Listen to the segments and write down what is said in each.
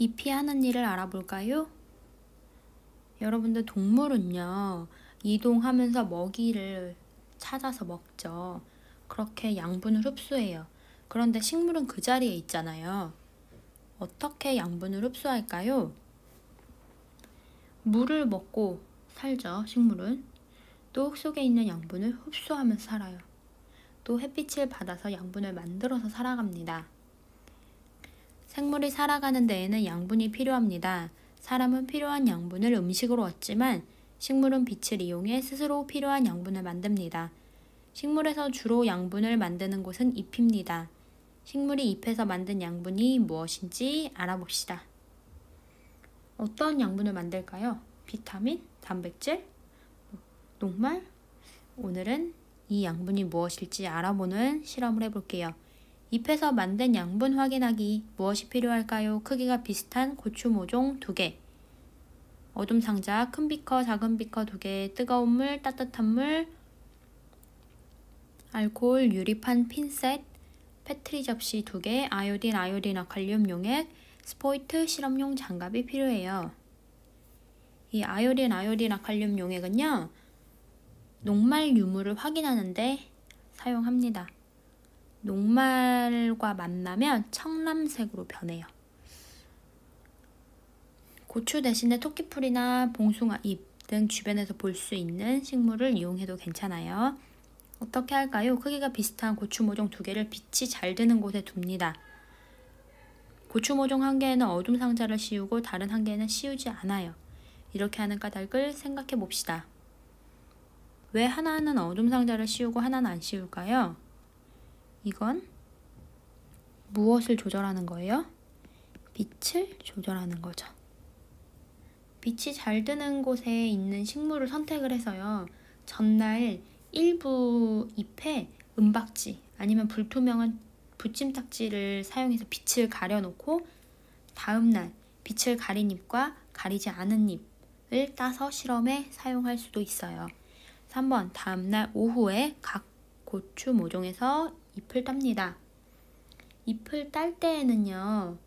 잎이 하는 일을 알아볼까요? 여러분들 동물은요, 이동하면서 먹이를 찾아서 먹죠. 그렇게 양분을 흡수해요. 그런데 식물은 그 자리에 있잖아요. 어떻게 양분을 흡수할까요? 물을 먹고 살죠, 식물은. 또 흙 속에 있는 양분을 흡수하면서 살아요. 또 햇빛을 받아서 양분을 만들어서 살아갑니다. 생물이 살아가는 데에는 양분이 필요합니다. 사람은 필요한 양분을 음식으로 얻지만 식물은 빛을 이용해 스스로 필요한 양분을 만듭니다. 식물에서 주로 양분을 만드는 곳은 잎입니다. 식물이 잎에서 만든 양분이 무엇인지 알아봅시다. 어떤 양분을 만들까요? 비타민, 단백질, 녹말? 오늘은 이 양분이 무엇일지 알아보는 실험을 해볼게요. 잎에서 만든 양분 확인하기. 무엇이 필요할까요? 크기가 비슷한 고추 모종 2개, 어둠 상자, 큰 비커, 작은 비커 2개, 뜨거운 물, 따뜻한 물, 알코올, 유리판 핀셋, 페트리 접시 2개, 아요딘, 아칼륨 용액, 스포이트, 실험용 장갑이 필요해요. 이 아요딘, 아칼륨 용액은요, 녹말 유무를 확인하는데 사용합니다. 녹말과 만나면 청람색으로 변해요. 고추 대신에 토끼풀이나 봉숭아 잎 등 주변에서 볼 수 있는 식물을 이용해도 괜찮아요. 어떻게 할까요? 크기가 비슷한 고추 모종 2개를 빛이 잘 드는 곳에 둡니다. 고추 모종 1개에는 어둠 상자를 씌우고 다른 1개에는 씌우지 않아요. 이렇게 하는 까닭을 생각해 봅시다. 왜 하나는 어둠 상자를 씌우고 하나는 안 씌울까요? 이건 무엇을 조절하는 거예요? 빛을 조절하는 거죠. 빛이 잘 드는 곳에 있는 식물을 선택을 해서요. 전날 일부 잎에 은박지 아니면 불투명한 붙임딱지를 사용해서 빛을 가려놓고 다음날 빛을 가린 잎과 가리지 않은 잎을 따서 실험에 사용할 수도 있어요. 3번, 다음날 오후에 각 고추 모종에서 잎을 땁니다. 잎을 딸 때에는요,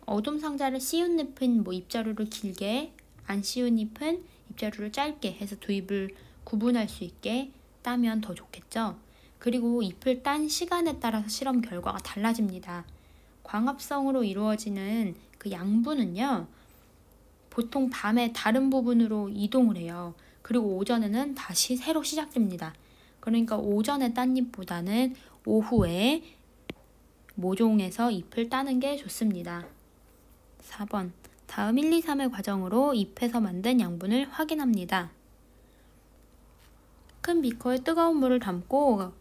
어둠 상자를 씌운 잎은 잎자루를 길게, 안 씌운 잎은 잎자루를 짧게 해서 두 잎을 구분할 수 있게 따면 더 좋겠죠. 그리고 잎을 딴 시간에 따라서 실험 결과가 달라집니다. 광합성으로 이루어지는 그 양분은요, 보통 밤에 다른 부분으로 이동을 해요. 그리고 오전에는 다시 새로 시작됩니다. 그러니까 오전에 딴 잎보다는 오후에 모종에서 잎을 따는 게 좋습니다. 4번, 다음 1, 2, 3의 과정으로 잎에서 만든 양분을 확인합니다. 큰 비커에 뜨거운 물을 담고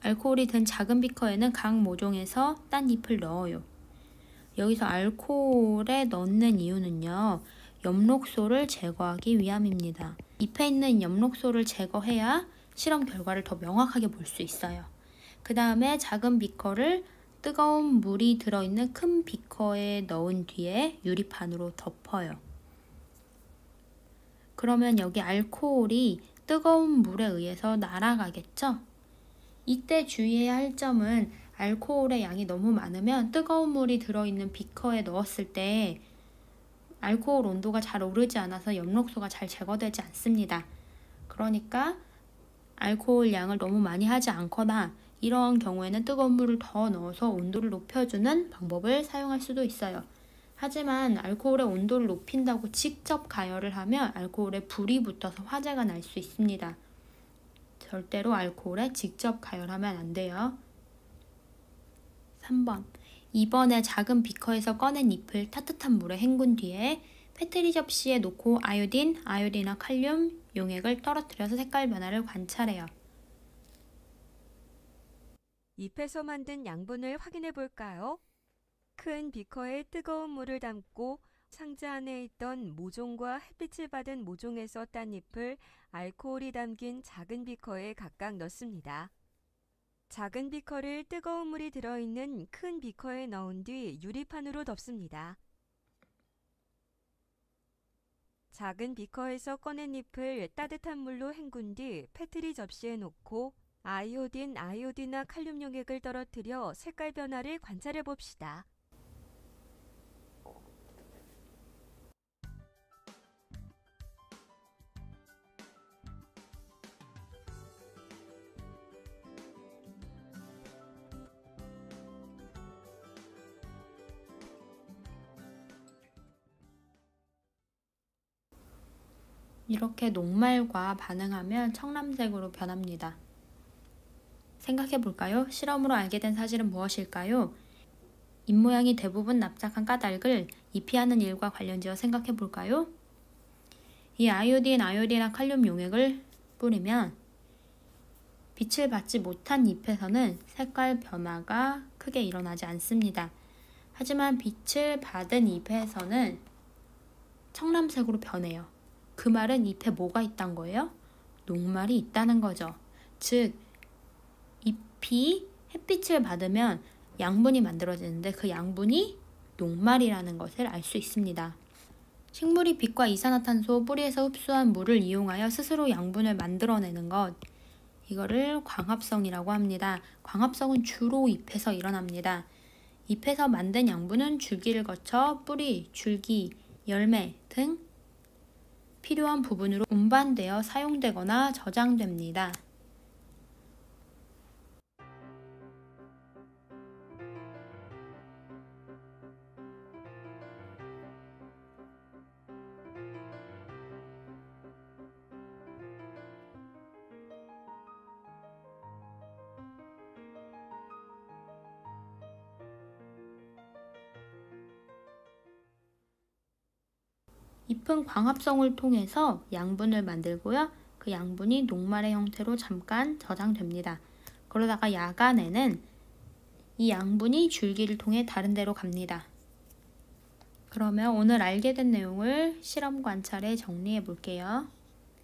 알코올이 든 작은 비커에는 각 모종에서 딴 잎을 넣어요. 여기서 알코올에 넣는 이유는요, 엽록소를 제거하기 위함입니다. 잎에 있는 엽록소를 제거해야 실험 결과를 더 명확하게 볼 수 있어요. 그 다음에 작은 비커를 뜨거운 물이 들어있는 큰 비커에 넣은 뒤에 유리판으로 덮어요. 그러면 여기 알코올이 뜨거운 물에 의해서 날아가겠죠? 이때 주의해야 할 점은 알코올의 양이 너무 많으면 뜨거운 물이 들어있는 비커에 넣었을 때 알코올 온도가 잘 오르지 않아서 엽록소가 잘 제거되지 않습니다. 그러니까 알코올 양을 너무 많이 하지 않거나 이런 경우에는 뜨거운 물을 더 넣어서 온도를 높여주는 방법을 사용할 수도 있어요. 하지만 알코올의 온도를 높인다고 직접 가열을 하면 알코올에 불이 붙어서 화재가 날 수 있습니다. 절대로 알코올에 직접 가열하면 안 돼요. 3번, 이번에 작은 비커에서 꺼낸 잎을 따뜻한 물에 헹군 뒤에 페트리 접시에 놓고 아요딘이나 칼륨 용액을 떨어뜨려서 색깔 변화를 관찰해요. 잎에서 만든 양분을 확인해 볼까요? 큰 비커에 뜨거운 물을 담고 상자 안에 있던 모종과 햇빛을 받은 모종에서 딴 잎을 알코올이 담긴 작은 비커에 각각 넣습니다. 작은 비커를 뜨거운 물이 들어있는 큰 비커에 넣은 뒤 유리판으로 덮습니다. 작은 비커에서 꺼낸 잎을 따뜻한 물로 헹군 뒤 페트리 접시에 놓고 아이오디나 칼륨 용액을 떨어뜨려 색깔 변화를 관찰해 봅시다. 이렇게 녹말과 반응하면 청람색으로 변합니다. 생각해 볼까요? 실험으로 알게 된 사실은 무엇일까요? 입모양이 대부분 납작한 까닭을 이피하는 일과 관련지어 생각해 볼까요? 이 아요딘이나 칼륨 용액을 뿌리면 빛을 받지 못한 잎에서는 색깔 변화가 크게 일어나지 않습니다. 하지만 빛을 받은 잎에서는 청람색으로 변해요. 그 말은 잎에 뭐가 있다는 거예요? 녹말이 있다는 거죠. 즉, 잎이 햇빛을 받으면 양분이 만들어지는데 그 양분이 녹말이라는 것을 알 수 있습니다. 식물이 빛과 이산화탄소, 뿌리에서 흡수한 물을 이용하여 스스로 양분을 만들어내는 것, 이거를 광합성이라고 합니다. 광합성은 주로 잎에서 일어납니다. 잎에서 만든 양분은 줄기를 거쳐 뿌리, 줄기, 열매 등 필요한 부분으로 운반되어 사용되거나 저장됩니다. 잎은 광합성을 통해서 양분을 만들고요. 그 양분이 녹말의 형태로 잠깐 저장됩니다. 그러다가 야간에는 이 양분이 줄기를 통해 다른 데로 갑니다. 그러면 오늘 알게 된 내용을 실험 관찰에 정리해 볼게요.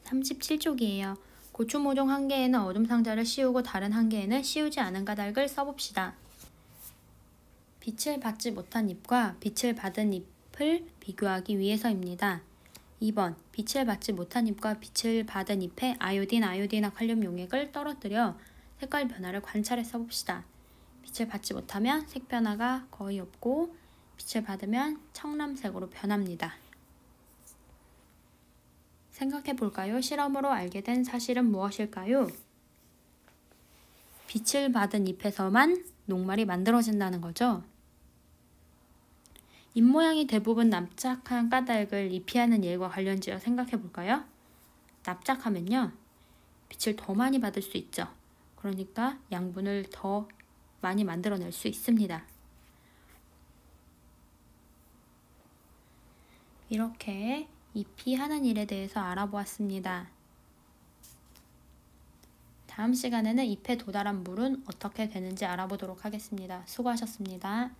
37쪽이에요. 고추 모종 한 개에는 어둠 상자를 씌우고 다른 한 개에는 씌우지 않은 까닭을 써봅시다. 빛을 받지 못한 잎과 빛을 받은 잎을 비교하기 위해서입니다. 2번, 빛을 받지 못한 잎과 빛을 받은 잎에 아요딘이나 칼륨 용액을 떨어뜨려 색깔 변화를 관찰해 써봅시다. 빛을 받지 못하면 색 변화가 거의 없고 빛을 받으면 청람색으로 변합니다. 생각해 볼까요? 실험으로 알게 된 사실은 무엇일까요? 빛을 받은 잎에서만 녹말이 만들어진다는 거죠. 잎모양이 대부분 납작한 까닭을 이피하는 일과 관련지어 생각해 볼까요? 납작하면요, 빛을 더 많이 받을 수 있죠. 그러니까 양분을 더 많이 만들어낼 수 있습니다. 이렇게 이피하는 일에 대해서 알아보았습니다. 다음 시간에는 잎에 도달한 물은 어떻게 되는지 알아보도록 하겠습니다. 수고하셨습니다.